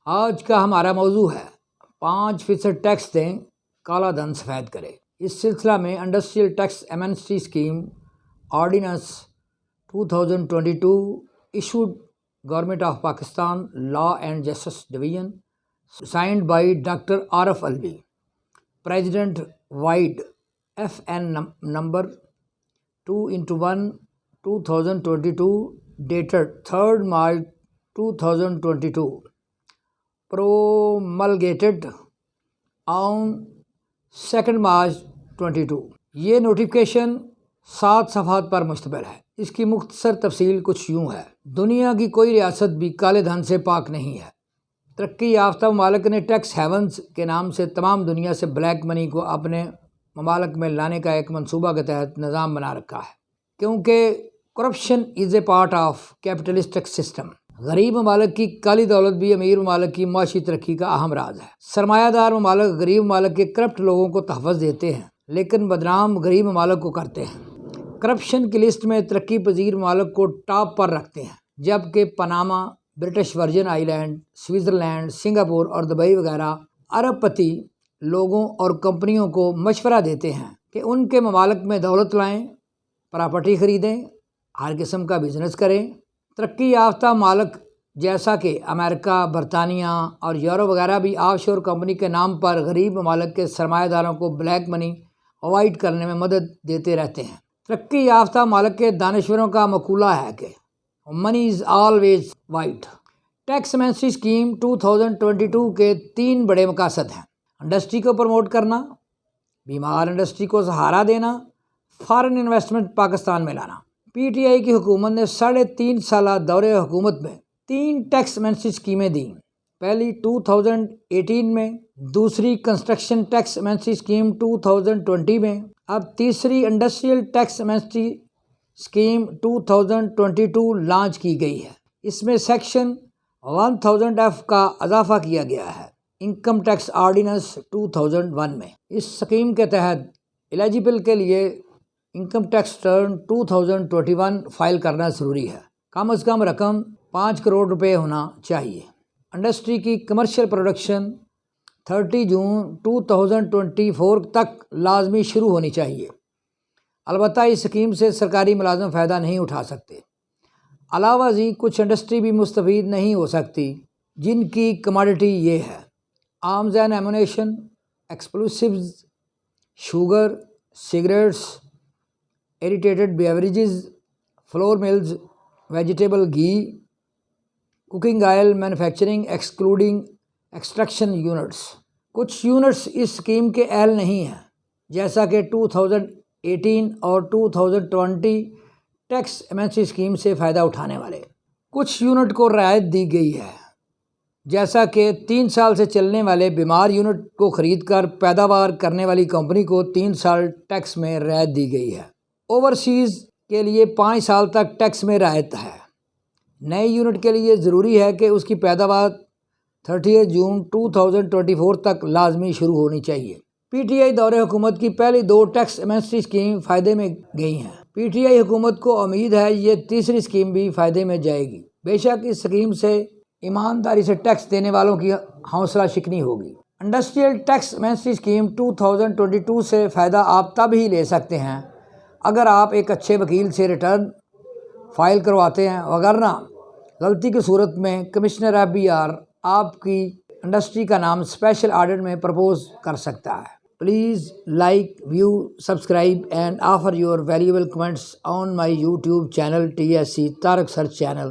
آج کا ہمارا موضوع ہے 5% ٹیکس دیں کالا دھن سفید کرے۔ اس سلسلہ میں industrial tax amnesty scheme ordinance 2022 issued government of Pakistan law and justice division signed by doctor Arif Alvi president vide FN number 2/1 2022 dated 3rd March 2022 promulgated on 2nd March 22۔ یہ نوٹیفکیشن 7 صفحات پر مشتمل ہے۔ اس کی مختصر تفصیل کچھ یوں ہے۔ دنیا کی کوئی ریاست بھی کالے دھن سے پاک نہیں ہے۔ ترقی یافتہ ممالک نے ٹیکس ہیونز کے نام سے تمام دنیا سے بلیک منی کو اپنے ممالک میں لانے کا ایک منصوبہ کے تحت نظام بنا رکھا ہے، کیونکہ corruption is a part of capitalistic system. غریب ممالک کی کالی دولت بھی امیر ممالک کی معاشی ترقی کا اہم راز ہے۔ سرمایہ دار ممالک غریب ممالک کے کرپٹ لوگوں کو تحفظ دیتے ہیں، لیکن بدنام غریب ممالک کو کرتے ہیں۔ کرپشن کی لسٹ میں ترقی پذیر ممالک کو ٹاپ پر رکھتے ہیں، جبکہ پاناما، برٹش ورجن آئی لینڈ، سوئٹزرلینڈ، سنگاپور اور دبئی وغیرہ ارب پتی لوگوں اور کمپنیوں کو مشورہ دیتے ہیں کہ ان کے ممالک میں دولت لائیں، پراپرٹی خریدیں، ہر قسم کا بزنس کریں۔ ترقی یافتہ ممالک جیسا کہ امریکہ، برطانیہ اور یورپ وغیرہ بھی آف شور کمپنی کے نام پر غریب ممالک کے سرمایہ داروں کو بلیک منی اوائڈ کرنے میں مدد دیتے رہتے ہیں۔ ترقی یافتہ ممالک کے دانشوروں کا مقولہ ہے کہ money is always white. Tax amnesty scheme 2022 کے 3 بڑے مقاصد ہیں: انڈسٹری کو پروموٹ کرنا، بیمار انڈسٹری کو سہارا دینا، فارن انویسٹمنٹ پاکستان میں لانا۔ PTI کی حکومت نے 3.5 سالہ دور حکومت میں 3 ٹیکس ایمنسٹی اسکیمیں دیں۔ پہلی 2018 میں، دوسری کنسٹرکشن ٹیکس ایمنسٹی اسکیم 2020 میں، اب تیسری industrial tax amnesty scheme 2022 launch کی گئی ہے۔ اس میں سیکشن 1000F کا اضافہ کیا گیا ہے انکم ٹیکس آرڈیننس 2001 میں۔ اس اسکیم کے تحت ایلیجبل کے لیے انکم ٹیکس ریٹرن 2021 فائل کرنا ضروری ہے۔ کم از کم رقم 5 کروڑ روپے ہونا چاہیے۔ انڈسٹری کی کمرشل پروڈکشن 30 جون 2024 تک لازمی شروع ہونی چاہیے۔ البتہ اس اسکیم سے سرکاری ملازم فائدہ نہیں اٹھا سکتے۔ علاوہ ازیں کچھ انڈسٹری بھی مستفید نہیں ہو سکتی، جن کی کماڈٹی یہ ہے: arms and ammunition, explosives, sugar, cigarettes, aerated beverages, flour mills, vegetable ghee, cooking oil manufacturing excluding extraction units. کچھ یونٹس اس اسکیم کے اہل نہیں ہیں، جیسا کہ 2018 اور 2020 ٹیکس ایمنسٹی اسکیم سے فائدہ اٹھانے والے۔ کچھ یونٹ کو رعایت دی گئی ہے، جیسا کہ 3 سال سے چلنے والے بیمار یونٹ کو خرید کر پیداوار کرنے والی کمپنی کو 3 سال ٹیکس میں رعایت دی گئی ہے۔ اوورسیز کے لیے 5 سال تک ٹیکس میں رعایت ہے۔ نئے یونٹ کے لیے ضروری ہے کہ اس کی پیداوار 30 جون 2024 تک لازمی شروع ہونی چاہیے۔ PTI دور حکومت کی پہلی 2 ٹیکس ایمنسٹی اسکیم فائدے میں گئی ہیں۔ PTI حکومت کو امید ہے یہ تیسری اسکیم بھی فائدے میں جائے گی۔ بے شک اس اسکیم سے ایمانداری سے ٹیکس دینے والوں کی حوصلہ شکنی ہوگی۔ انڈسٹریل ٹیکس ایمنسٹی اسکیم 2022 سے فائدہ آپ تب ہی لے سکتے ہیں اگر آپ ایک اچھے وکیل سے ریٹرن فائل کرواتے ہیں، وگرنہ غلطی کی صورت میں کمشنر FBR آپ کی انڈسٹری کا نام اسپیشل آڈٹ میں پرپوز کر سکتا ہے۔ Please like, view, subscribe and offer your valuable comments on my YouTube channel TSC Tariq search channel.